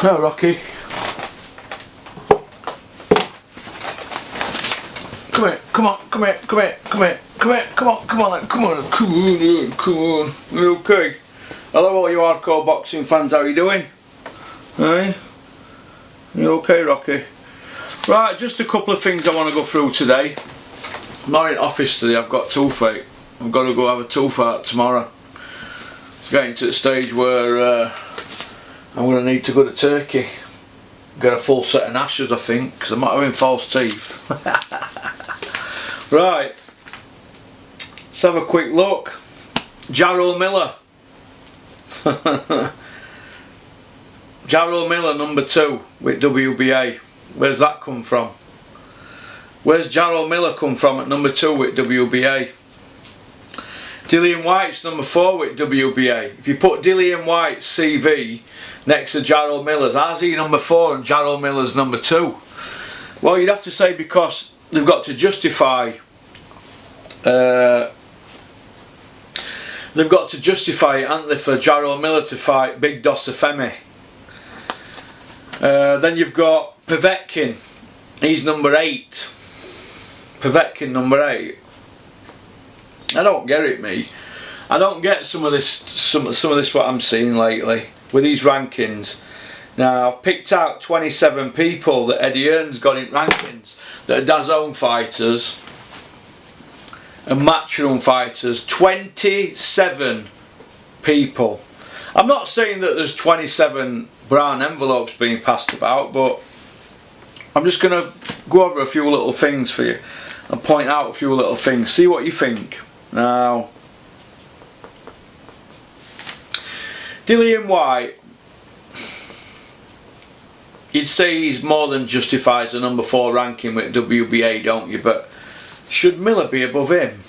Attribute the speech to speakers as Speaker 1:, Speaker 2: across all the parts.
Speaker 1: No, Rocky. Come here, come on, come here, come here, come here, come here, come on, come on, come on, come on, come on. You okay? Hello all you hardcore boxing fans, how are you doing? Hey? You okay, Rocky? Right, just a couple of things I want to go through today. I'm not in office today, I've got toothache. I've got to go have a tooth out tomorrow. It's getting to the stage where I'm going to need to go to Turkey. Get a full set of gnashes, I think, because I'm not having false teeth. Right, let's have a quick look. Jarrell Miller. Jarrell Miller, number 2 with WBA. Where's that come from? Where's Jarrell Miller come from at number 2 with WBA? Dillian White's number 4 with WBA. If you put Dillian White's CV next to Jarrell Miller's, how's he number 4 and Jarrell Miller's number 2? Well, you'd have to say because they've got to justify it, haven't they, for Jarrell Miller to fight Big Dosafemi. Then you've got Povetkin, he's number 8. Povetkin number 8. I don't get it, me. I don't get some of this what I'm seeing lately with these rankings. Now I've picked out 27 people that Eddie Hearn's got in rankings that are DAZN fighters and Matchroom fighters. 27 people. I'm not saying that there's 27 brown envelopes being passed about, but I'm just going to go over a few little things for you and point out a few little things. See what you think. Now, Dillian White, you'd say he's more than justifies a number 4 ranking with WBA, don't you? But should Miller be above him?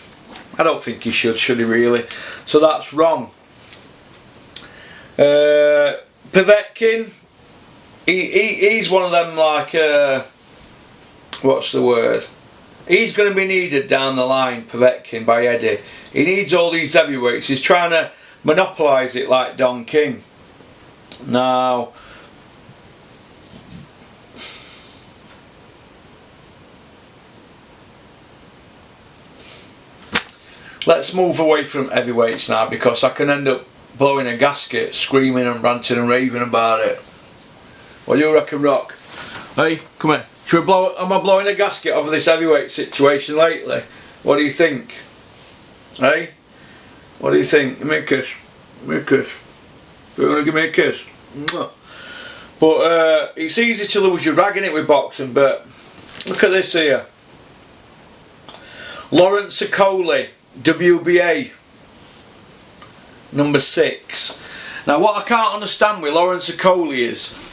Speaker 1: I don't think he should he really? So that's wrong. Povetkin, he's one of them like, what's the word? He's going to be needed down the line, Povetkin, by Eddie. He needs all these heavyweights. He's trying to monopolise it like Don King. Now, let's move away from heavyweights now, because I can end up blowing a gasket, screaming and ranting and raving about it. What do you reckon, Rock? Hey, come here. Should we blow? Am I blowing a gasket over this heavyweight situation lately? What do you think? Hey? What do you think? Give me a kiss. Give me a kiss. You want to give me a kiss? But it's easy to lose your rag in it with boxing, but look at this here. Lawrence Okoli, WBA, number 6. Now what I can't understand with Lawrence Okoli is,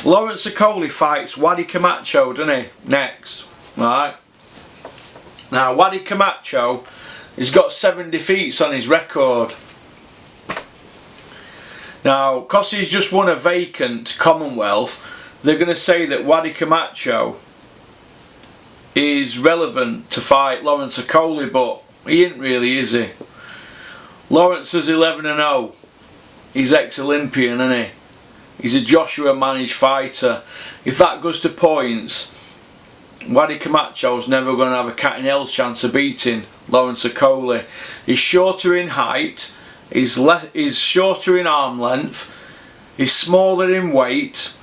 Speaker 1: Lawrence Okoli fights Wadi Camacho, doesn't he, next, right? Now Wadi Camacho, he's got 7 defeats on his record. Now, because he's just won a vacant Commonwealth, they're going to say that Wadi Camacho is relevant to fight Lawrence Okoli, but he ain't really, is he? Lawrence is 11-0. He's ex-Olympian, isn't he? He's a Joshua managed fighter. If that goes to points, Wadi Camacho's never going to have a cat in hell's chance of beating Lawrence Okoli. He's shorter in height, he's shorter in arm length, he's smaller in weight,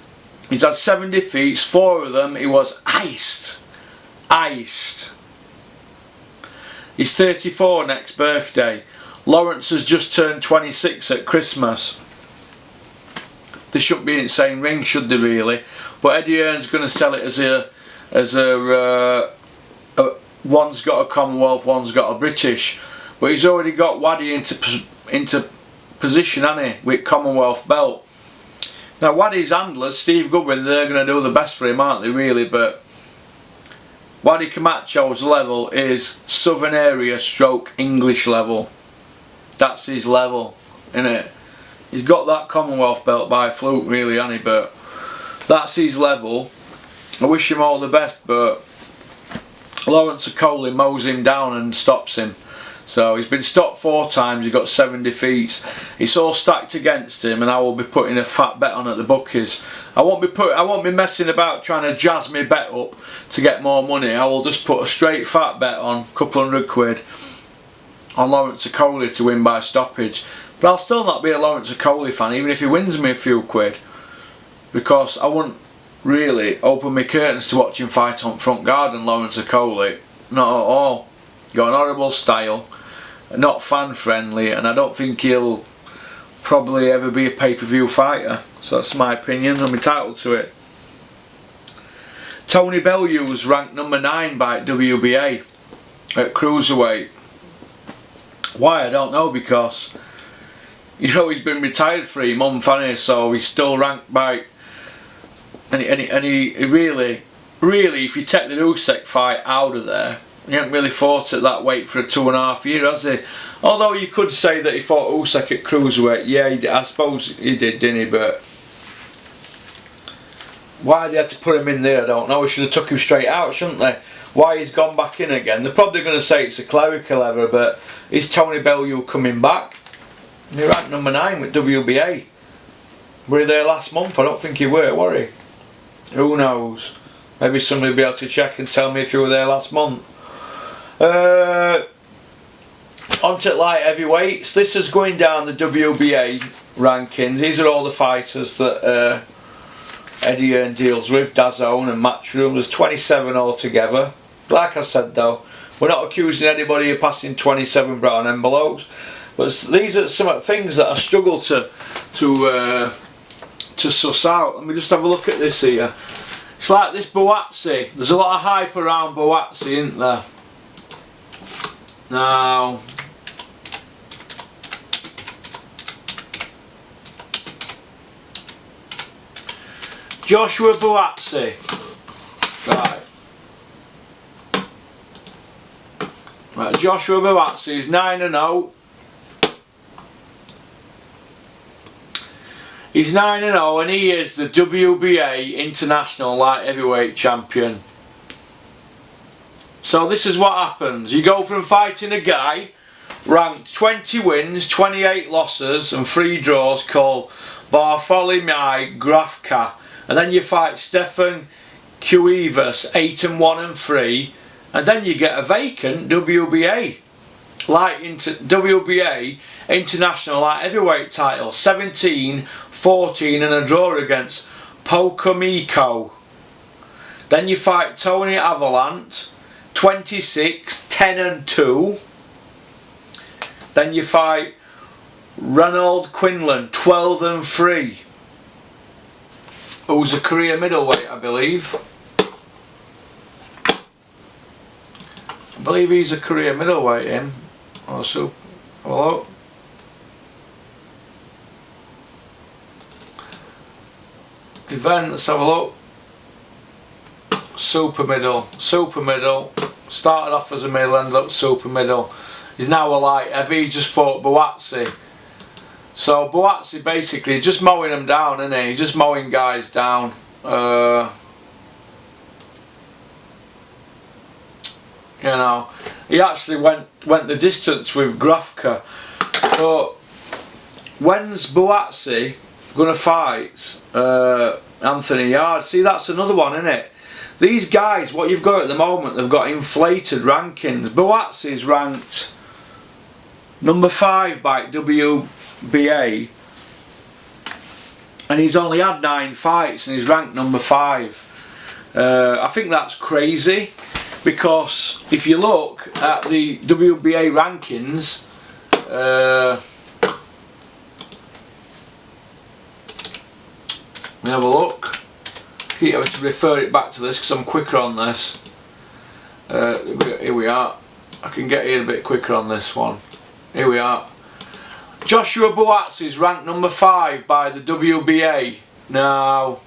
Speaker 1: he's had 7 defeats, 4 of them he was iced. He's 34 next birthday. Lawrence has just turned 26 at Christmas. They shouldn't be in the same ring, should they really? But Eddie Hearn's going to sell it as one's got a Commonwealth, one's got a British. But he's already got Wadi into position, hasn't he, with Commonwealth belt. Now Wadi's handlers, Steve Goodwin, they're going to do the best for him, aren't they really? But Wadi Camacho's level is Southern Area stroke English level. That's his level, innit? He's got that Commonwealth belt by fluke really, hasn't he? But that's his level. I wish him all the best, but Lawrence Okoli mows him down and stops him. So he's been stopped 4 times, he's got 7 defeats. It's all stacked against him, and I will be putting a fat bet on at the bookies. I won't be messing about trying to jazz my bet up to get more money. I will just put a straight fat bet on, a couple £100 on Lawrence Okoli to win by stoppage. But I'll still not be a Lawrence Okoli fan, even if he wins me a few quid, because I wouldn't really open my curtains to watch him fight on front guard and Lawrence Okoli. Not at all. Got an horrible style, not fan friendly, and I don't think he'll probably ever be a pay-per-view fighter. So that's my opinion, I'm entitled to it. Tony Bellew's ranked number 9 by WBA at cruiserweight. Why, I don't know, because you know he's been retired for 3 months, hasn't he? So he's still ranked by, and he really, if you take the Usyk fight out of there, he hasn't really fought at that weight for 2.5 years, has he? Although you could say that he fought Usyk at cruiserweight. Yeah, I suppose he did, didn't he? But why they had to put him in there, I don't know. We should have took him straight out, shouldn't they? Why he's gone back in again? They're probably going to say it's a clerical error, but is Tony Bellew coming back? He ranked number 9 with WBA. Were he there last month? I don't think he were he? Who knows? Maybe somebody will be able to check and tell me if you were there last month. On to light heavyweights. This is going down the WBA rankings. These are all the fighters that Eddie Hearn deals with, DAZN and Matchroom. There's 27 altogether. Like I said though, we're not accusing anybody of passing 27 brown envelopes, but these are some things that I struggle to suss out. Let me just have a look at this here. It's like this Buatsi. There's a lot of hype around Buatsi, isn't there? Now, Joshua Buatsi. Right, Joshua Buatsi is 9-0. He's 9-0 and he is the WBA International Light Heavyweight Champion. So this is what happens. You go from fighting a guy ranked 20 wins, 28 losses and 3 draws called Bartholomew Grafka, and then you fight Stefan Cuevas 8-1 and 3, and then you get a vacant WBA WBA International Light Heavyweight title, 17-14 and a draw against Pokomiko. Then you fight Tony Avalant 26-10-2. Then you fight Ronald Quinlan 12-3, who's a career middleweight, I believe. I believe he's a career middleweight, him. Also, hello. Event, let's have a look. Super middle. Started off as a middle, ended up super middle. He's now a light heavy. He just fought Buatsi. So Buatsi basically is just mowing them down, isn't he? He's just mowing guys down. You know, he actually went the distance with Grafka. But when's Buatsi gonna fight Anthony Yard? See, that's another one, isn't it? These guys, what you've got at the moment, they've got inflated rankings. Buatsi's ranked number 5 by WBA, and he's only had 9 fights and he's ranked number 5. I think that's crazy, because if you look at the WBA rankings, let me have a look. Keep having to refer it back to this because I'm quicker on this. Here we are. I can get here a bit quicker on this one. Here we are. Joshua Buatsi is ranked number 5 by the WBA. Now,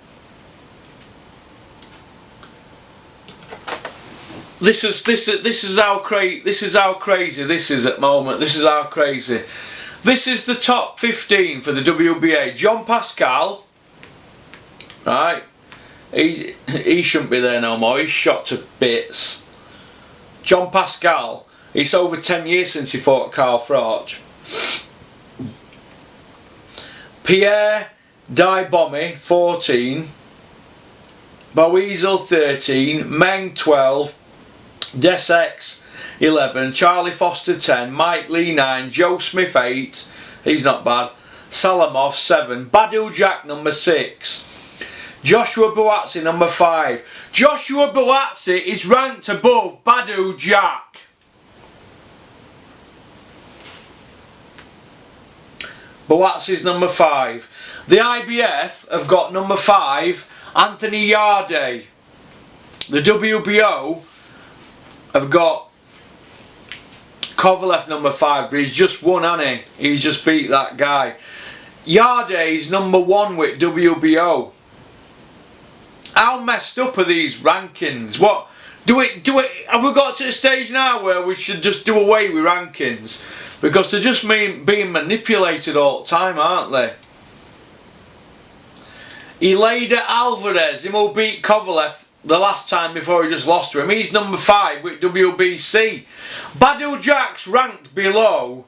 Speaker 1: this is how crazy this is at the moment. This is how crazy. This is the top 15 for the WBA. John Pascal, right? He shouldn't be there no more. He's shot to bits. John Pascal It's over 10 years since he fought Carl Froch. Pierre Dibomi 14, Boezel 13, Meng 12, Desex 11, Charlie Foster 10, Mike Lee 9, Joe Smith 8, he's not bad, Salamov 7, Badou Jack number 6, Joshua Buatsi number 5. Joshua Buatsi is ranked above Badou Jack. Buatsi's number 5. The IBF have got number 5, Anthony Yarde. The WBO have got Kovalev number 5, but he's just won, hasn't he? He's just beat that guy. Yarde's number 1 with WBO. How messed up are these rankings? What do it? Have we got to the stage now where we should just do away with rankings? Because they're just being manipulated all the time, aren't they? Elida Alvarez, him who beat Kovalev the last time before he just lost to him. He's number 5 with WBC. Badou Jack's ranked below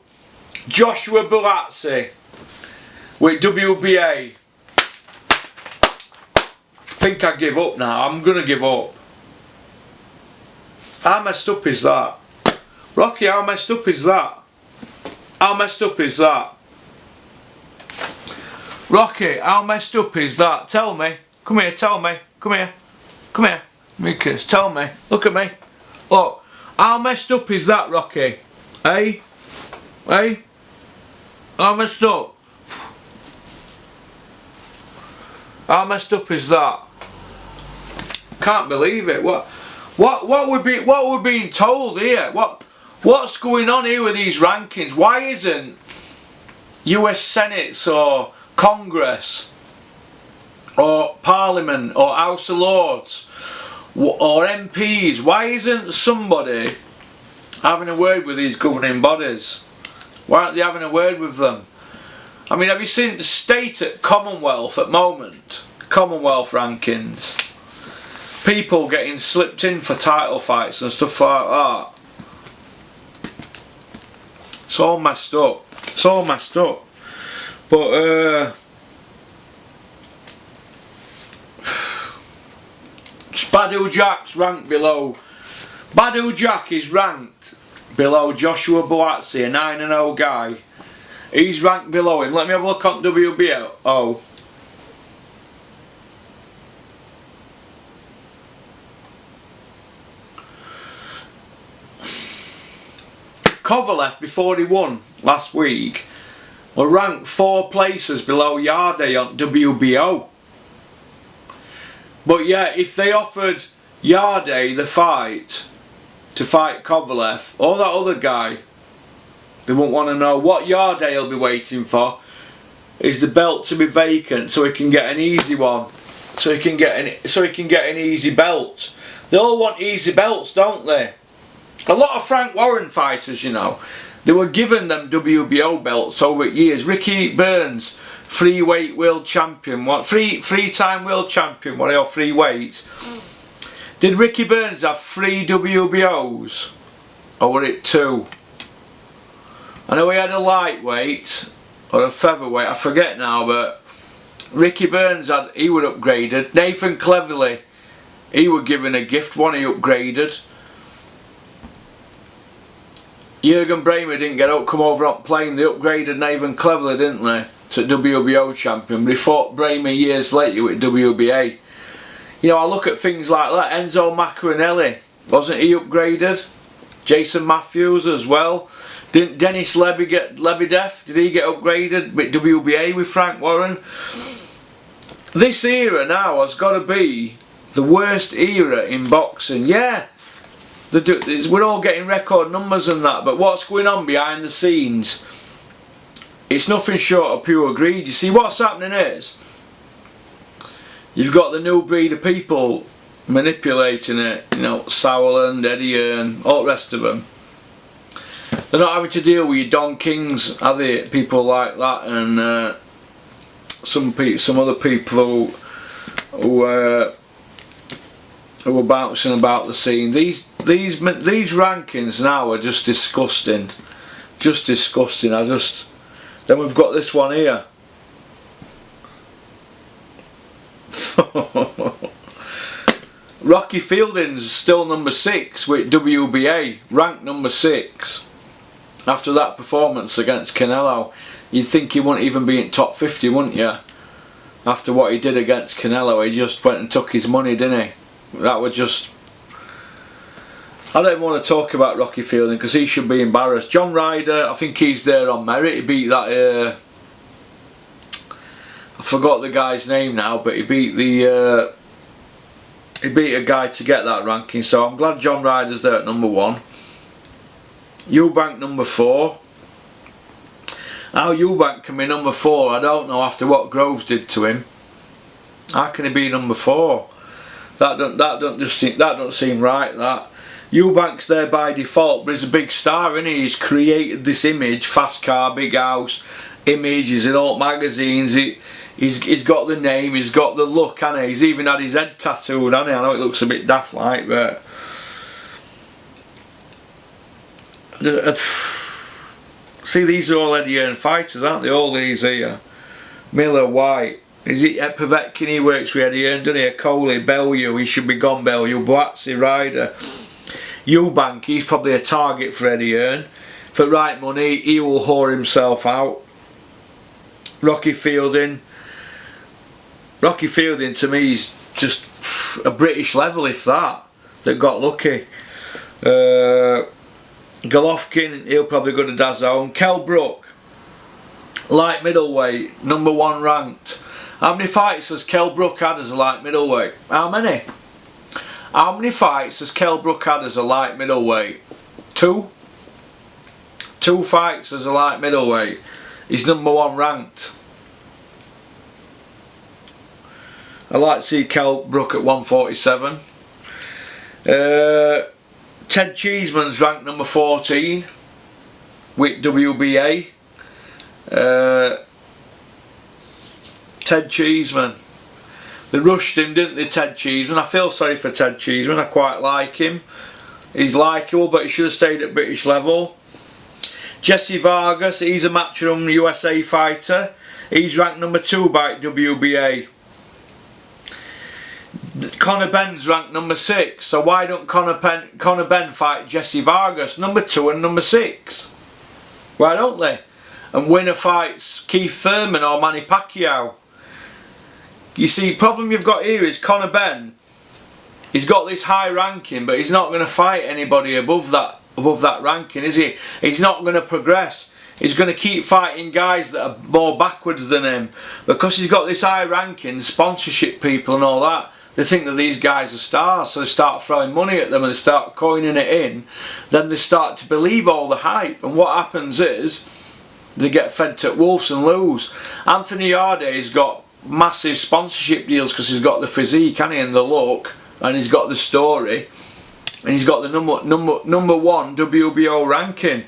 Speaker 1: Joshua Buatsi with WBA. I think I give up now. I'm gonna give up. How messed up is that? Rocky, how messed up is that? How messed up is that? Rocky, how messed up is that? Tell me. Come here, tell me. Come here. Come here. Mikas, tell me. Look at me. Look. How messed up is that, Rocky? Hey? Hey? How messed up? How messed up is that? Can't believe it. What we're being told here? What's going on here with these rankings? Why isn't US Senate or Congress or Parliament or House of Lords or MPs, why isn't somebody having a word with these governing bodies? Why aren't they having a word with them? I mean, have you seen the state at Commonwealth at the moment? Commonwealth rankings. People getting slipped in for title fights and stuff like that. It's all messed up. It's all messed up. But Badou Jack's ranked below. Badou Jack is ranked below Joshua Buatsi, a 9-0 guy. He's ranked below him. Let me have a look on WBO. Oh. Kovalev, before he won last week, were ranked 4 places below Yarde on WBO. But yeah, if they offered Yarde the fight to fight Kovalev or that other guy, they won't want to know. What Yarde will be waiting for is the belt to be vacant so he can get an easy one. So he can get an easy belt. They all want easy belts, don't they? A lot of Frank Warren fighters, you know, they were given them WBO belts over years. Ricky Burns, free weight world champion, what three-time world champion, what, or free weight. Did Ricky Burns have 3 WBOs? Or were it 2? I know he had a lightweight or a featherweight, I forget now, but Ricky Burns he was upgraded. Nathan Cleverly, he was given a gift, one he upgraded. Jürgen Bremer didn't get up, come over on plane. They upgraded Nathan Cleverly, didn't they, to WBO champion, but he fought Bremer years later with WBA. You know, I look at things like that. Enzo Maccarinelli, wasn't he upgraded? Jason Matthews as well. Didn't Dennis Lebedev, did he get upgraded with WBA with Frank Warren? This era now has got to be the worst era in boxing. Yeah, we're all getting record numbers and that, but what's going on behind the scenes? It's nothing short of pure greed. You see, what's happening is you've got the new breed of people manipulating it. You know, Sauerland, Eddie Hearn, all the rest of them. They're not having to deal with your Don Kings, are they? People like that, and some other people who who are bouncing about the scene. These rankings now are just disgusting. Just disgusting. Then we've got this one here. Rocky Fielding's still number 6 with WBA, ranked number 6. After that performance against Canelo, you'd think he wouldn't even be in top 50, wouldn't you? After what he did against Canelo, he just went and took his money, didn't he? That was just... I don't even want to talk about Rocky Fielding because he should be embarrassed. John Ryder, I think he's there on merit. He beat that... I forgot the guy's name now, but he beat the... he beat a guy to get that ranking, so I'm glad John Ryder's there at number 1. Eubank number 4. How Eubank can be number 4, I don't know, after what Groves did to him. How can he be number 4? That don't seem right. That Eubank's there by default, but he's a big star, isn't he? He's created this image, fast car, big house, image. He's in all magazines. He's got the name, he's got the look, hasn't he? He's even had his head tattooed, hasn't he? I know it looks a bit daft like, but... See, these are all Eddie Hearn fighters, aren't they? All these here. Miller, White. Is it at Povetkin? He works with Eddie Hearn, doesn't he? Coley, Bellew, he should be gone, Bellew. Boazzi, Ryder. Eubank, he's probably a target for Eddie Hearn. For right money, he will whore himself out. Rocky Fielding. Rocky Fielding to me is just a British level, if that got lucky. Golovkin, he'll probably go to DAZN. Kell Brook, light middleweight, number 1 ranked. How many fights has Kell Brook had as a light middleweight? How many? How many fights has Kell Brook had as a light middleweight? 2? 2 fights as a light middleweight. He's number 1 ranked. I like to see Kell Brook at 147. Ted Cheeseman's ranked number 14 with WBA. Ted Cheeseman. They rushed him, didn't they, Ted Cheeseman? I feel sorry for Ted Cheeseman. I quite like him. He's likeable, but he should have stayed at British level. Jesse Vargas, he's a Matchroom USA fighter. He's ranked number 2 by WBA. Conor Benn's ranked number 6, so why don't Conor Benn fight Jesse Vargas, number 2 and number 6? Why don't they? And winner fights Keith Thurman or Manny Pacquiao. You see, the problem you've got here is Conor Benn, he's got this high ranking, but he's not going to fight anybody above that ranking, is he? He's not going to progress. He's going to keep fighting guys that are more backwards than him, because he's got this high ranking, sponsorship people and all that. They think that these guys are stars, so they start throwing money at them and they start coining it in. Then they start to believe all the hype, and what happens is they get fed to wolves and lose. Anthony Yarde's got massive sponsorship deals because he's got the physique, and the look, and he's got the story, and he's got the number 1 WBO ranking.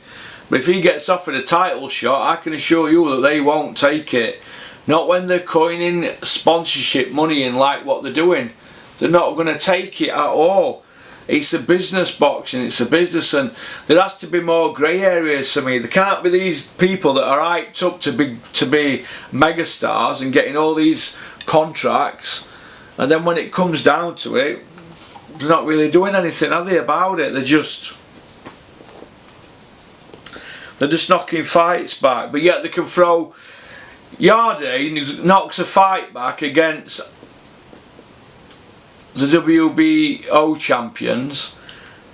Speaker 1: But if he gets offered a title shot, I can assure you that they won't take it. Not when they're coining sponsorship money in like what they're doing. They're not going to take it at all. It's a business, boxing, it's a business, and there has to be more grey areas for me. There can't be these people that are hyped up to be megastars and getting all these contracts, and then when it comes down to it, they're not really doing anything, are they, about it? They're just knocking fights back, but yet they can throw... Yarde knocks a fight back against the WBO champions,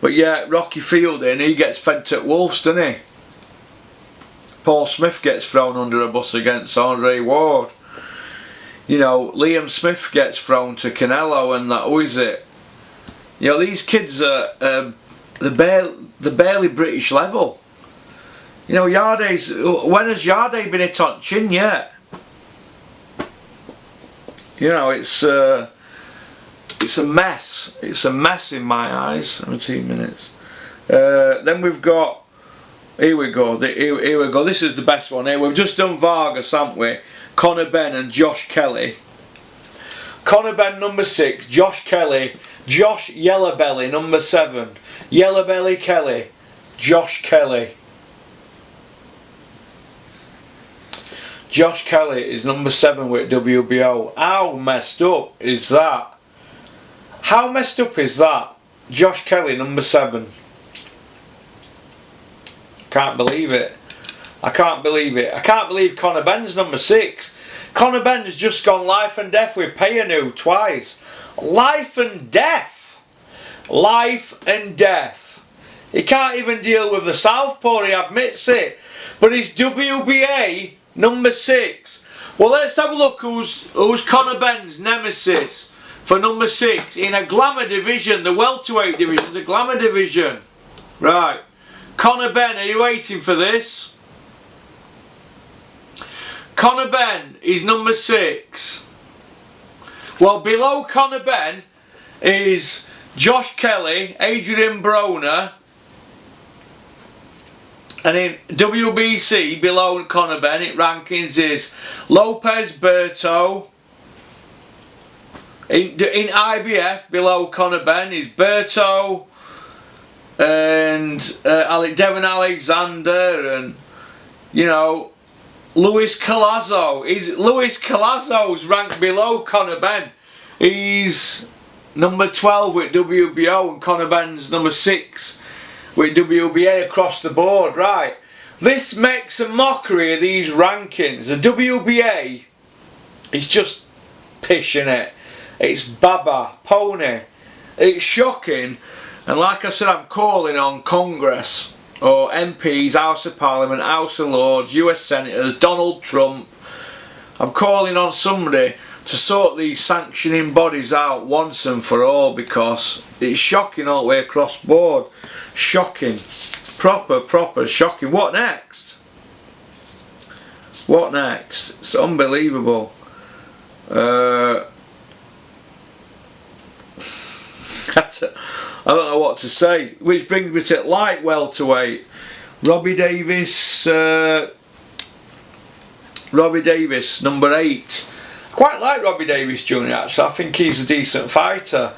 Speaker 1: but yet Rocky Fielding, he gets fed to wolves, doesn't he? Paul Smith gets thrown under a bus against Andre Ward. You know, Liam Smith gets thrown to Canelo and that. Who is it? You know, these kids are they're barely British level. You know, when has Yarde been hit on chin yet? You know, it's a mess. It's a mess in my eyes. 17 minutes. Then we've got, here we go. This is the best one here. We've just done Vargas, haven't we? Conor Benn and Josh Kelly. Conor Benn number 6, Josh Kelly Josh Yellowbelly, number 7. Yellowbelly Kelly. Josh Kelly. Josh Kelly is number 7 with WBO. How messed up is that? How messed up is that? Josh Kelly, number 7. Can't believe it. I can't believe it. I can't believe Conor Benn's number 6. Conor Benn's just gone life and death with Payanu twice. Life and death. Life and death. He can't even deal with the southpaw, he admits it. But he's WBA number 6. Well, let's have a look who's Conor Benn's nemesis for number 6 in a glamour division, the welterweight division, the glamour division. Right. Conor Benn, are you waiting for this? Conor Benn is number 6. Well, below Conor Benn is Josh Kelly, Adrian Broner, and in WBC below Conor Benn, it rankings is Lopez Berto. In IBF below Conor Benn is Berto and Devon Alexander and, you know, Luis Collazo. Luis Collazo's ranked below Conor Benn. He's number 12 with WBO and Conor Benn's number 6 with WBA across the board. Right, this makes a mockery of these rankings. The WBA is just pishing it. It's baba, pony. It's shocking. And like I said, I'm calling on Congress or MPs, House of Parliament, House of Lords, US Senators, Donald Trump. I'm calling on somebody to sort these sanctioning bodies out once and for all, because it's shocking all the way across board. Shocking. Proper shocking. What next? What next? It's unbelievable. I don't know what to say. Which brings me to light welterweight. Robbie Davis, number 8. I quite like Robbie Davis Jr. actually. I think he's a decent fighter.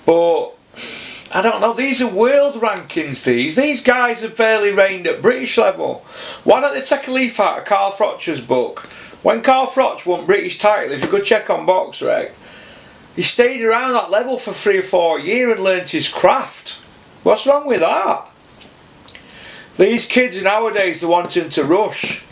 Speaker 1: But I don't know, these are world rankings these. These guys have barely reigned at British level. Why don't they take a leaf out of Carl Froch's book? When Carl Froch won British title, if you go check on BoxRec, he stayed around that level for 3 or 4 years and learnt his craft. What's wrong with that? These kids nowadays are wanting to rush.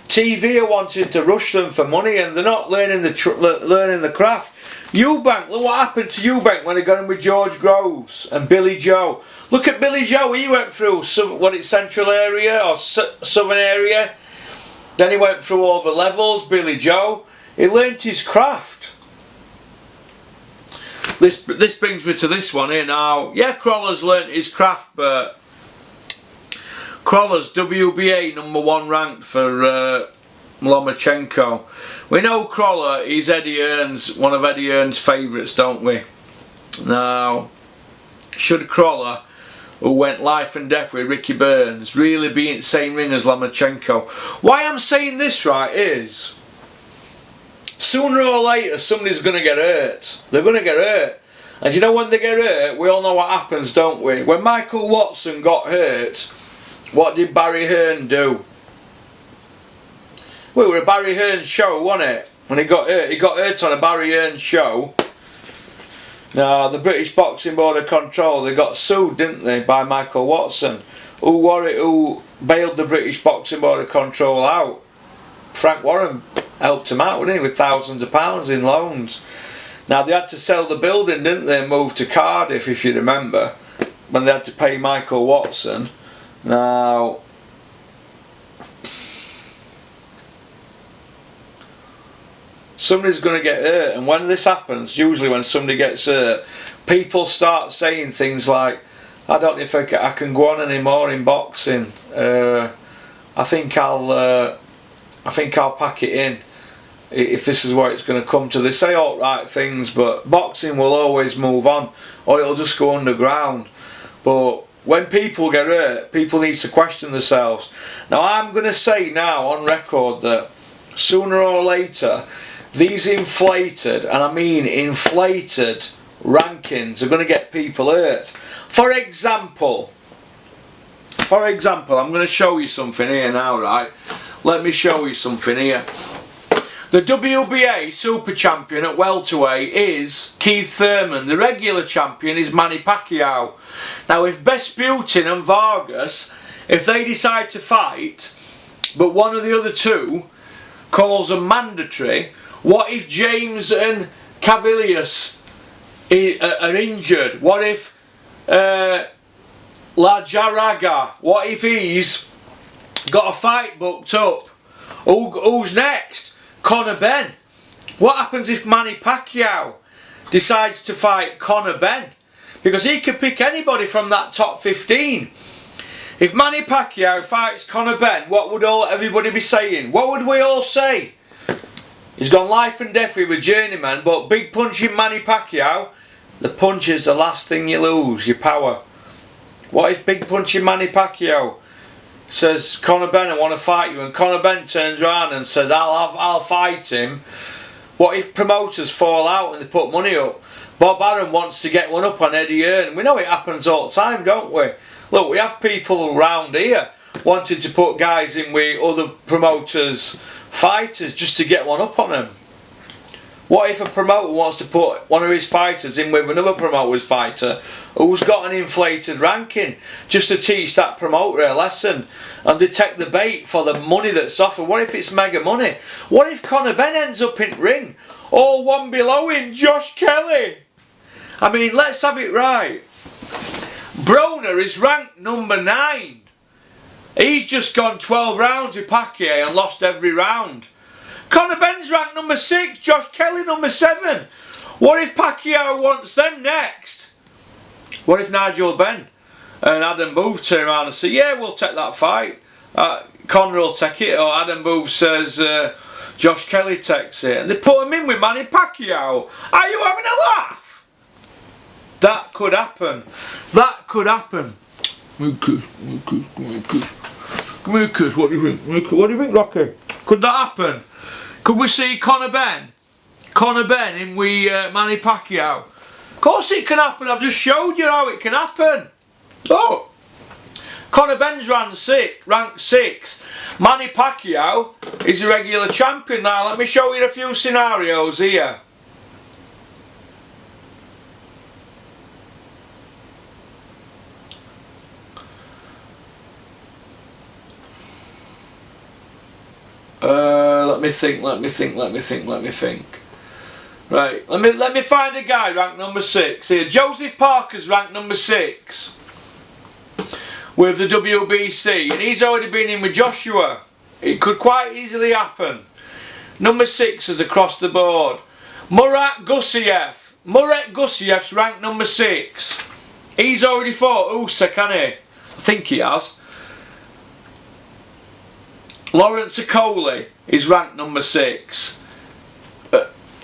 Speaker 1: TV are wanting to rush them for money and they're not learning the craft. Eubank, look what happened to Eubank when he got in with George Groves and Billy Joe. Look at Billy Joe, he went through central area or southern area. Then he went through all the levels, Billy Joe. He learnt his craft. This brings me to this one here now. Yeah, Crawler's learnt his craft, but Crawler's WBA number 1 ranked for Lomachenko. We know Crawler is one of Eddie Hearn's favourites, don't we? Now, should Crawler, who went life and death with Ricky Burns, really be in the same ring as Lomachenko? Why I'm saying this right is, sooner or later somebody's going to get hurt. They're going to get hurt. And you know when they get hurt, we all know what happens, don't we? When Michael Watson got hurt, what did Barry Hearn do? Well, it was a Barry Hearn show, wasn't it? When he got hurt on a Barry Hearn show. Now, the British Boxing Board of Control, they got sued, didn't they, by Michael Watson, who bailed the British Boxing Board of Control out. Frank Warren helped him out, didn't he, with thousands of pounds in loans. Now, they had to sell the building, didn't they, and move to Cardiff, if you remember, when they had to pay Michael Watson. Now, somebody's going to get hurt, and when this happens, usually when somebody gets hurt, people start saying things like, I don't know if I can go on anymore in boxing. I think I'll pack it in if this is what it's going to come to. They say all right things, but boxing will always move on, or it'll just go underground. But when people get hurt, people need to question themselves. Now, I'm going to say now on record that sooner or later, these inflated, and I mean inflated, rankings are going to get people hurt. For example, I'm going to show you something here now, right? Let me show you something here. The WBA Super Champion at welterweight is Keith Thurman. The regular champion is Manny Pacquiao. Now, if Vesputin and Vargas, if they decide to fight, but one of the other two calls them mandatory, what if James and Cavalius are injured? What if La Jaraga, what if he's got a fight booked up? Who's next? Conor Benn. What happens if Manny Pacquiao decides to fight Conor Benn? Because he could pick anybody from that top 15. If Manny Pacquiao fights Conor Benn, what would everybody be saying? What would we all say? He's gone life and death with a journeyman, but big punching Manny Pacquiao, the punch is the last thing you lose, your power. What if big punching Manny Pacquiao says, Conor Benn, I want to fight you, and Conor Benn turns around and says, I'll fight him? What if promoters fall out and they put money up? Bob Arum wants to get one up on Eddie Hearn. We know it happens all the time, don't we? Look, we have people around here wanting to put guys in with other promoters' fighters just to get one up on them. What if a promoter wants to put one of his fighters in with another promoter's fighter who's got an inflated ranking, just to teach that promoter a lesson and they take the bait for the money that's offered? What if it's mega money? What if Conor Benn ends up in ring, all one below him, Josh Kelly? I mean, let's have it right. Broner is ranked number 9. He's just gone 12 rounds with Pacquiao and lost every round. Conor Benn's ranked number 6, Josh Kelly number 7. What if Pacquiao wants them next? What if Nigel Benn and Adam Booth turn around and say, yeah, we'll take that fight. Conor will take it, or Adam Booth says Josh Kelly takes it. And they put him in with Manny Pacquiao. Are you having a laugh? That could happen. That could happen. Come here, Chris. What do you think? What do you think, Rocky? Could that happen? Could we see Conor Benn in with Manny Pacquiao? Of course it can happen. I've just showed you how it can happen. Oh, Conor Benn's ranked 6. Manny Pacquiao is a regular champion. Now let me show you a few scenarios here. Let me think. Right, let me find a guy ranked number 6 here. Joseph Parker's ranked number 6 with the WBC, and he's already been in with Joshua. It could quite easily happen. Number 6 is across the board. Murat Gussiev. Ranked number 6. He's already fought Usyk, hasn't he? I think he has. Lawrence Okoli is ranked number 6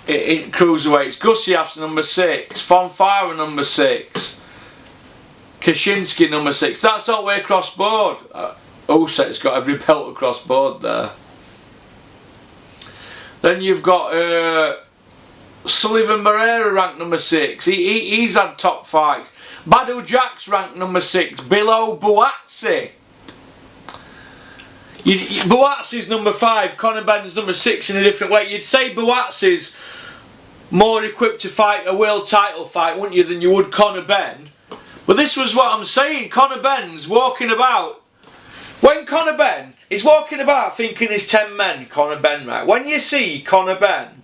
Speaker 1: in cruiserweights. Gussiev's number 6. Fonfara number 6. Kaczynski number 6. That's all the way across board. Usyk's got every belt across board there. Then you've got Sullivan Barrera ranked number 6. He's had top fights. Badou Jack's ranked number 6. Below Buatsi. Buatsi's number 5, Conor Benn's number 6 in a different way. You'd say Buatsi's more equipped to fight a world title fight, wouldn't you, than you would Conor Benn? But this was what I'm saying. Conor Benn's walking about. When Conor Benn is walking about thinking he's 10 men, Conor Benn, right? When you see Conor Benn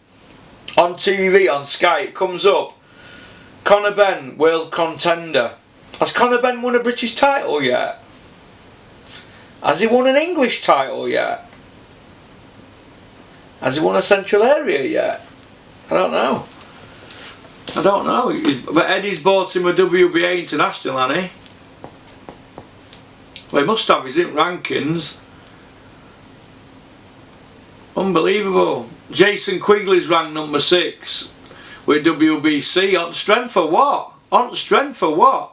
Speaker 1: on TV, on Sky, it comes up, Conor Benn, world contender. Has Conor Benn won a British title yet? Has he won an English title yet? Has he won a Central Area yet? I don't know. But Eddie's bought him a WBA International, hasn't he? Well, he must have. He's in rankings. Unbelievable. Jason Quigley's ranked number 6 with WBC. On strength for what? On strength for what?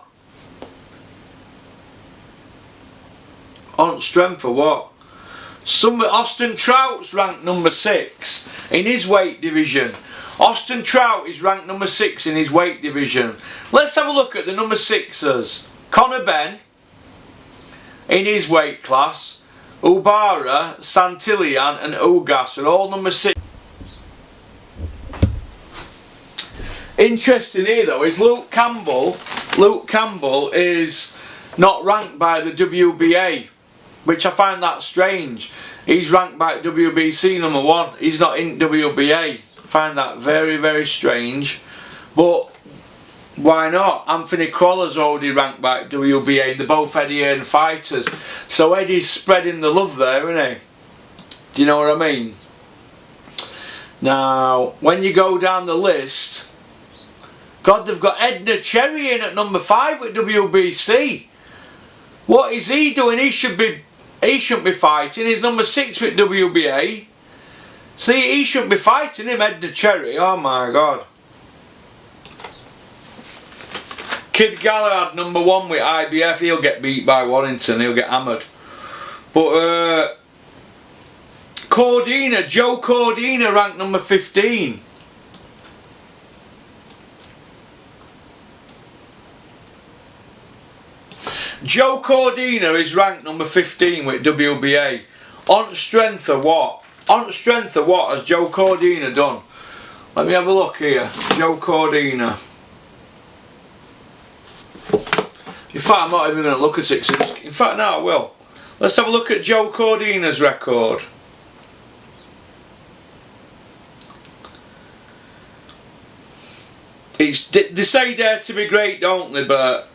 Speaker 1: On strength for what? Austin Trout's ranked number 6 in his weight division. Austin Trout is ranked number 6 in his weight division. Let's have a look at the number 6ers. Conor Benn in his weight class. Ubara, Santillan and Ugas are all number 6. Interesting here though is Luke Campbell. Luke Campbell is not ranked by the WBA, which I find that strange. He's ranked by WBC number 1. He's not in WBA. I find that very, very strange. But why not? Anthony Crowler's already ranked by WBA. They're both Eddie Hearn fighters. So Eddie's spreading the love there, isn't he? Do you know what I mean? Now, when you go down the list, God, they've got Edna Cherry in at number 5 at WBC. What is he doing? He shouldn't be fighting. He's number 6 with WBA. See, he shouldn't be fighting him, Edna Cherry. Oh my God. Kid Galahad number 1 with IBF. He'll get beat by Warrington. He'll get hammered. But Cordina, Joe Cordina ranked number 15. Joe Cordina is ranked number 15 with WBA. On strength of what? On strength of what has Joe Cordina done? Let me have a look here. Joe Cordina. In fact, I'm not even going to look at it. In fact, no, I will. Let's have a look at Joe Cordina's record. They say dare to be great, don't they? But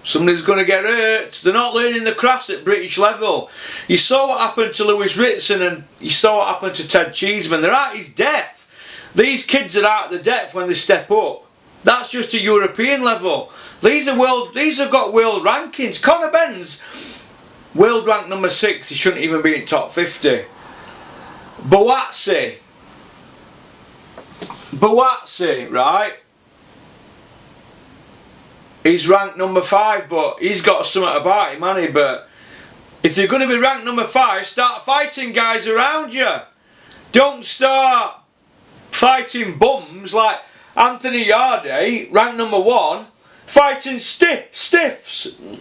Speaker 1: somebody's going to get hurt. They're not learning the crafts at British level. You saw what happened to Lewis Ritson and you saw what happened to Ted Cheeseman. They're at his depth. These kids are out of the depth when they step up. That's just a European level. These have got world rankings. Conor Benn's world rank number 6. He shouldn't even be in top 50. Boazzi, right? He's ranked number 5, but he's got something about him, hasn't he? But if you're going to be ranked number 5, start fighting guys around you. Don't start fighting bums like Anthony Yarde, ranked number 1, fighting stiffs. You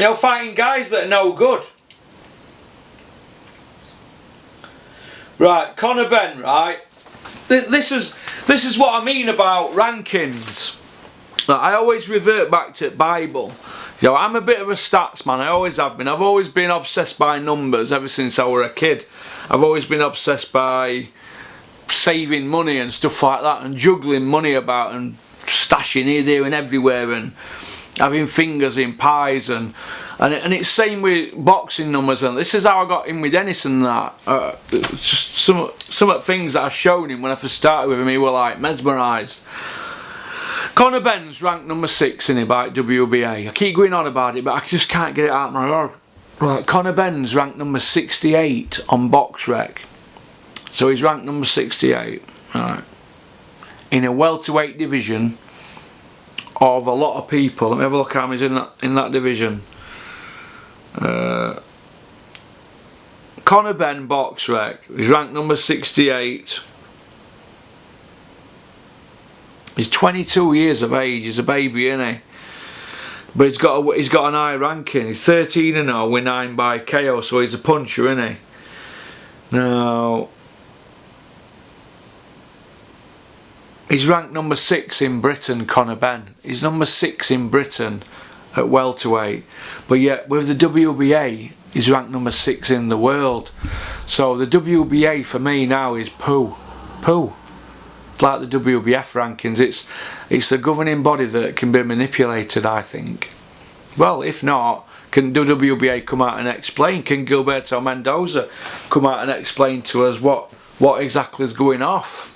Speaker 1: know, fighting guys that are no good. Right, Conor Benn, right? This is what I mean about rankings. I always revert back to Bible. You know, I'm a bit of a stats man. I always have been. I've always been obsessed by numbers ever since I was a kid. I've always been obsessed by saving money and stuff like that, and juggling money about and stashing here, there and everywhere, and having fingers in pies, and it's same with boxing numbers. And this is how I got in with Dennis and that. Just some of the things that I showed him when I first started with him, he were like mesmerised. Conor Benn's ranked number 6 in it by WBA. I keep going on about it, but I just can't get it out of my head. Right, Conor Benn's ranked number 68 on BoxRec. So he's ranked number 68, right, in a welterweight division of a lot of people. Let me have a look how he's in that division. Conor Benn, BoxRec, he's ranked number 68. He's 22 years of age. He's a baby, isn't he? But he's got an high ranking. He's 13-0 with 9 by KO, so he's a puncher, isn't he? Now, he's ranked number 6 in Britain, Conor Benn. He's number 6 in Britain at welterweight. But yet, with the WBA, he's ranked number 6 in the world. So the WBA for me now is poo. Like the WBF rankings, it's the governing body that can be manipulated, I think. Well, if not, can the WBA come out and explain? Can Gilberto Mendoza come out and explain to us what exactly is going off?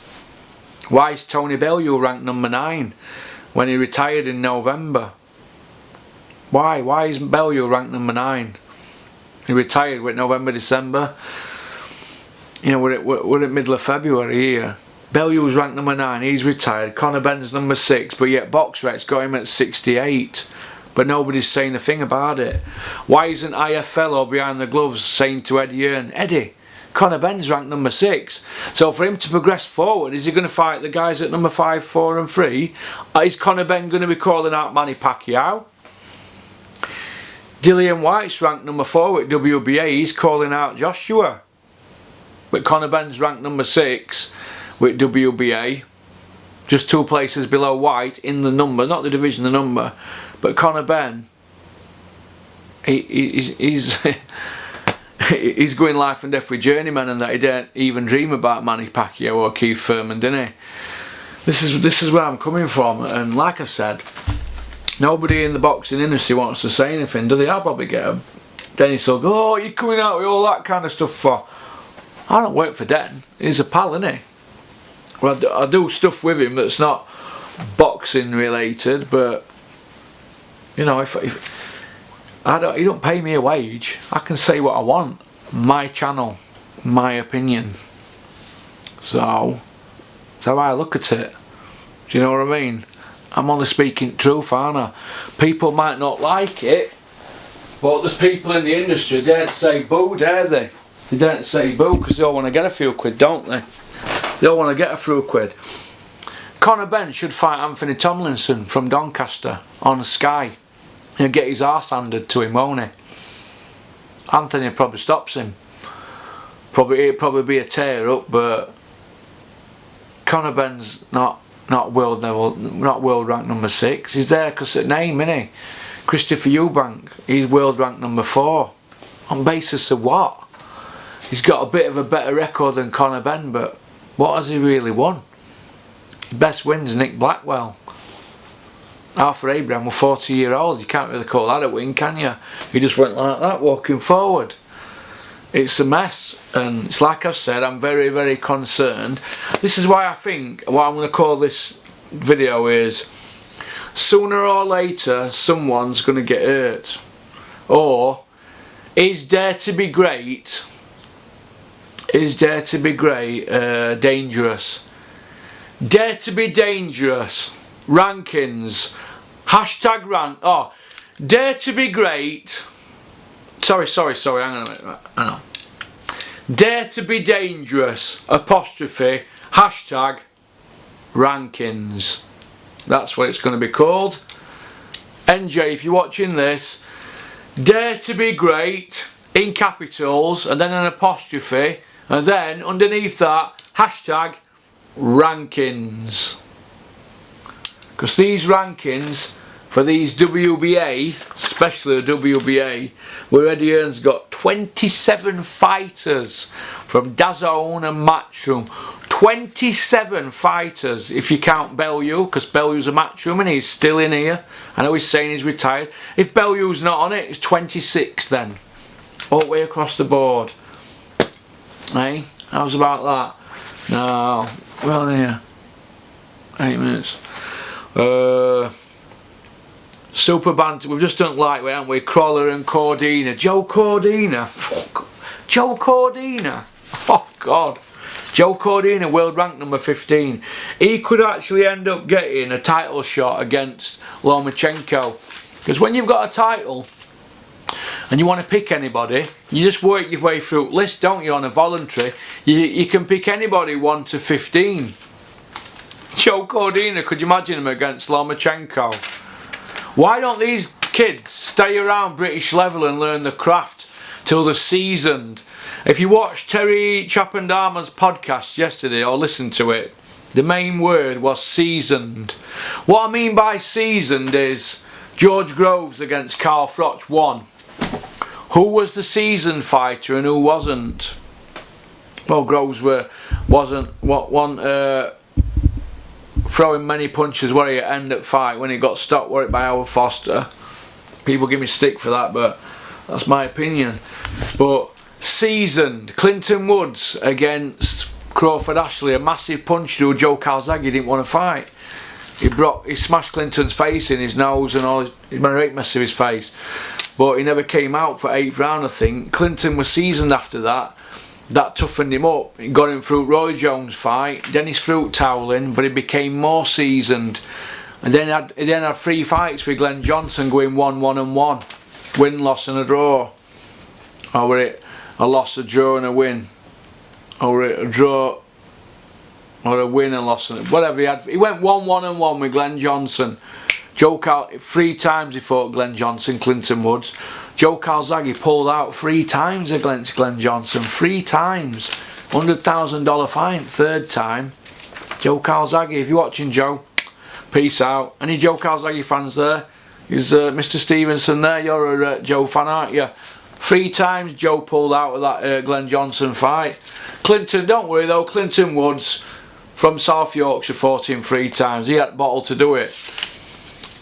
Speaker 1: Why is Tony Bellew ranked number 9 when he retired in November? Why is Bellew ranked number 9? He retired with November, December. You know, we're at middle of February here. Bellew was ranked number 9, he's retired. Conor Benn's number 6, but yet BoxRec's got him at 68. but nobody's saying a thing about it. Why isn't IFLO behind the gloves saying to Eddie Hearn, Eddie, Conor Benn's ranked number 6, so for him to progress forward, is he going to fight the guys at number 5, 4 and 3? Or is Conor Benn going to be calling out Manny Pacquiao? Dillian White's ranked number 4 at WBA, he's calling out Joshua. But Conor Benn's ranked number 6 with WBA, just 2 places below White in the number, not the division, the number. But Conor Benn, he's he's going life and death with journeyman, and that he didn't even dream about Manny Pacquiao or Keith Thurman, didn't he? This is where I'm coming from, and like I said, nobody in the boxing industry wants to say anything, do they? I'll probably get a Dennis will go, oh, you're coming out with all that kind of stuff for. I don't work for Den. He's a pal, isn't he? Well, I do stuff with him that's not boxing related, but you know, if he don't pay me a wage, I can say what I want. My channel, my opinion. So that's how I look at it. Do you know what I mean? I'm only speaking truth, aren't I? People might not like it, but there's people in the industry that don't say boo, dare they? They don't say boo because they all want to get a few quid, don't they? They all want to get a few quid. Conor Benn should fight Anthony Tomlinson from Doncaster on Sky. He'll get his arse handed to him, won't he? Anthony probably stops him. It'll probably be a tear up, but Conor Benn's not world level, not world rank number 6. He's there because of name, isn't he? Christopher Eubank, he's world rank number 4. On basis of what? He's got a bit of a better record than Conor Benn, but what has he really won? His best win's Nick Blackwell. Arthur Abraham was 40-year-old. You can't really call that a win, can you? He just went like that, walking forward. It's a mess, and it's like I've said, I'm very, very concerned. This is why I think what I'm going to call this video is, sooner or later someone's going to get hurt. Or is Dare to be Great? Is Dare to be Great dangerous? Dare to be Dangerous rankings, hashtag rank. Oh, Dare to be Great. Sorry, hang on a minute. Hang on. Dare to be Dangerous apostrophe hashtag rankings. That's what it's going to be called. NJ, if you're watching this, Dare to be Great in capitals and then an apostrophe, and then underneath that hashtag rankings. Because these rankings for these WBA, especially the WBA, where Eddie Hearn's got 27 fighters from DAZN and Matchroom. 27 fighters if you count Bellew, because Bellew's a Matchroom and he's still in here. I know he's saying he's retired. If Bellew's not on it, it's 26 then. All the way across the board. Hey, how's about that? No, well, yeah. 8 minutes. Super Banter, we've just done lightweight, haven't we? Crawler and Cordina. Joe Cordina. Fuck. Joe Cordina. Oh, God. Joe Cordina, world rank number 15. He could actually end up getting a title shot against Lomachenko. Because when you've got a title and you want to pick anybody, you just work your way through list, don't you, on a voluntary. You can pick anybody 1 to 15. Joe Cordina, could you imagine him against Lomachenko? Why don't these kids stay around British level and learn the craft till they're seasoned? If you watched Terry Chappendama's podcast yesterday or listened to it, the main word was seasoned. What I mean by seasoned is George Groves against Carl Froch won. Who was the seasoned fighter and who wasn't? Well, Groves wasn't throwing many punches where he end at fight when he got stopped by Howard Foster. People give me stick for that, but that's my opinion. But seasoned, Clinton Woods against Crawford Ashley, a massive punch to Joe Calzaghe didn't want to fight. He smashed Clinton's face in, his nose and all. He made a great mess of his face, but he never came out for 8th round, I think. Clinton was seasoned after that. That toughened him up. He got him through Roy Jones' fight, Dennis Fruit toweling, but he became more seasoned. And then he had 3 fights with Glenn Johnson, going 1-1 and 1. Win, loss and a draw. Or were it a loss, a draw and a win? Or were it a draw or a win and loss and whatever he had? He went 1-1 and 1 with Glenn Johnson. 3 times he fought Glenn Johnson, Clinton Woods. Joe Calzaghe pulled out 3 times against Glenn Johnson. 3 times. $100,000 fine. 3rd time. Joe Calzaghe, if you're watching, Joe, peace out. Any Joe Calzaghe fans there? Is Mr. Stevenson there? You're a Joe fan, aren't you? 3 times Joe pulled out of that Glenn Johnson fight. Clinton, don't worry though, Clinton Woods from South Yorkshire fought him 3 times. He had the bottle to do it.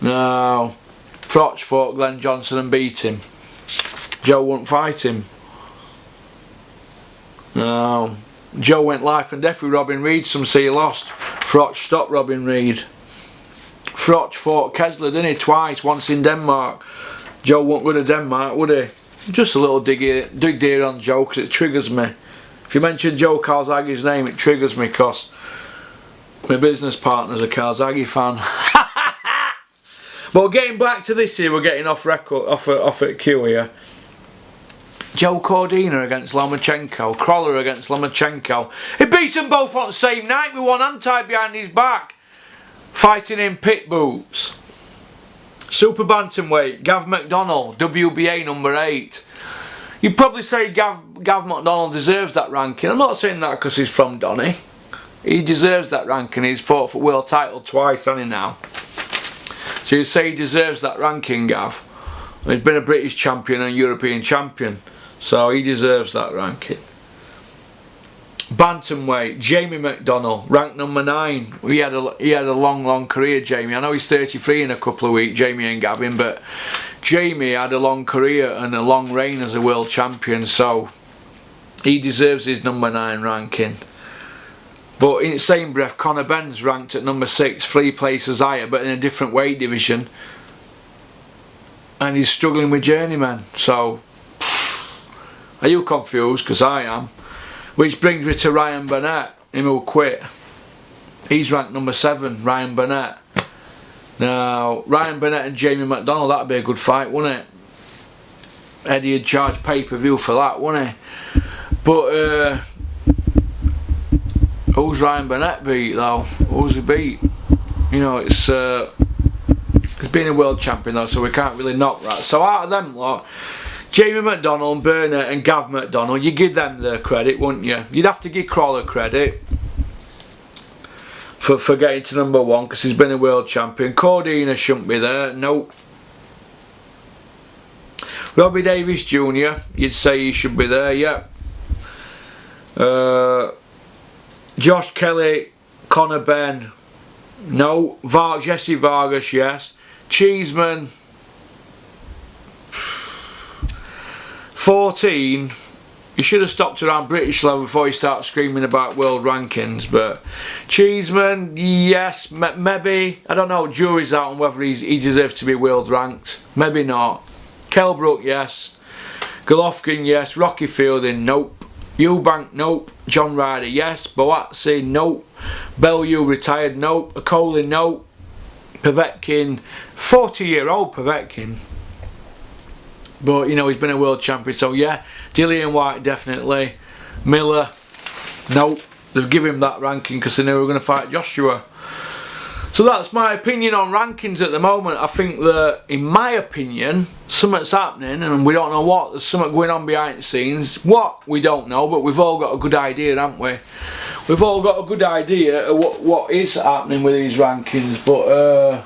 Speaker 1: No. Froch fought Glenn Johnson and beat him. Joe wouldn't fight him. No. Joe went life and death with Robin Reid. Some say he lost. Froch stopped Robin Reid. Froch fought Kessler, didn't he? Twice. Once in Denmark. Joe wouldn't go to Denmark, would he? Just a little dig there on Joe, because it triggers me. If you mention Joe Calzaghe's name, it triggers me, because my business partner's a Calzaghe fan. But getting back to this here, we're getting off record, off at Q here. Joe Cordina against Lomachenko, Crawler against Lomachenko. He beat them both on the same night with one hand tied behind his back, fighting in pit boots. Super bantamweight, Gav McDonnell, WBA number 8. You'd probably say Gav McDonnell deserves that ranking. I'm not saying that because he's from Donny. He deserves that ranking. He's fought for world title twice, hasn't he now? So you say he deserves that ranking, Gav. He's been a British champion and European champion, so he deserves that ranking. Bantamweight, Jamie McDonnell, ranked number 9. He had a long career, Jamie. I know he's 33 in a couple of weeks, Jamie and Gavin, but Jamie had a long career and a long reign as a world champion, so he deserves his number 9 ranking. But in the same breath, Conor Benn's ranked at number 6, 3 places higher, but in a different weight division. And he's struggling with journeyman. So, are you confused? Because I am. Which brings me to Ryan Burnett, him who quit. He's ranked number 7, Ryan Burnett. Now, Ryan Burnett and Jamie McDonnell, that'd be a good fight, wouldn't it? Eddie would charge pay-per-view for that, wouldn't he? But, who's Ryan Burnett beat though? Who's he beat? You know, he's been a world champion though, so we can't really knock that. So out of them lot, Jamie McDonnell, Burnett and Gav McDonnell, you give them the credit, wouldn't you? You'd have to give Crawler credit for getting to number 1 because he's been a world champion. Cordina shouldn't be there, nope. Robbie Davis Jr., you'd say he should be there, yep. Josh Kelly, Conor Benn, no. Jesse Vargas, yes. Cheeseman, 14. You should have stopped around British level before you start screaming about world rankings. But Cheeseman, yes, maybe. I don't know. Jury's out on whether he deserves to be world ranked. Maybe not. Kelbrook, yes. Golovkin, yes. Rocky Fielding, nope. Eubank, nope. John Ryder, yes. Boatsi, nope. Bellew retired, nope. Akoli, nope. Povetkin, 40-year-old Povetkin. But, you know, he's been a world champion, so yeah. Dillian White, definitely. Miller, nope. They've given him that ranking because they knew we were going to fight Joshua. So that's my opinion on rankings at the moment. I think that, in my opinion, something's happening and we don't know what. There's something going on behind the scenes. What? We don't know, but we've all got a good idea, haven't we? We've all got a good idea of what is happening with these rankings. But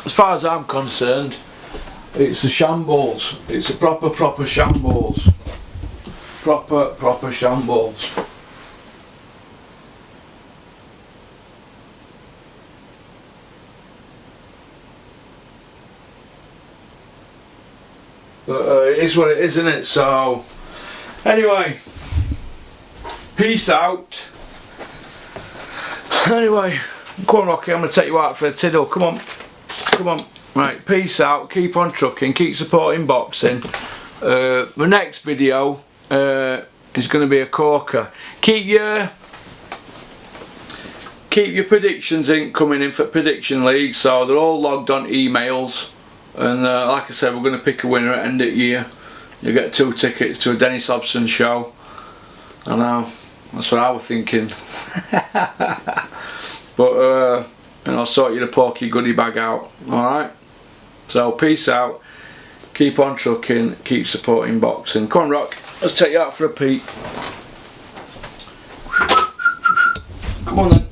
Speaker 1: as far as I'm concerned, it's a shambles. It's a proper shambles. Proper shambles. But it is what it is, isn't it? So, anyway, peace out. Anyway, come on, Rocky, I'm going to take you out for a tiddle. Come on. Right, peace out. Keep on trucking. Keep supporting boxing. The next video is going to be a corker. Keep keep your predictions coming in for prediction league, so they're all logged on emails, and like I said, we're going to pick a winner at end of year. You get 2 tickets to a Dennis Hobson show. I know, that's what I was thinking. But and I'll sort you the Porky goodie bag out. Alright, so peace out, keep on trucking, keep supporting boxing. Come on Rock, let's take you out for a peek. Come on then.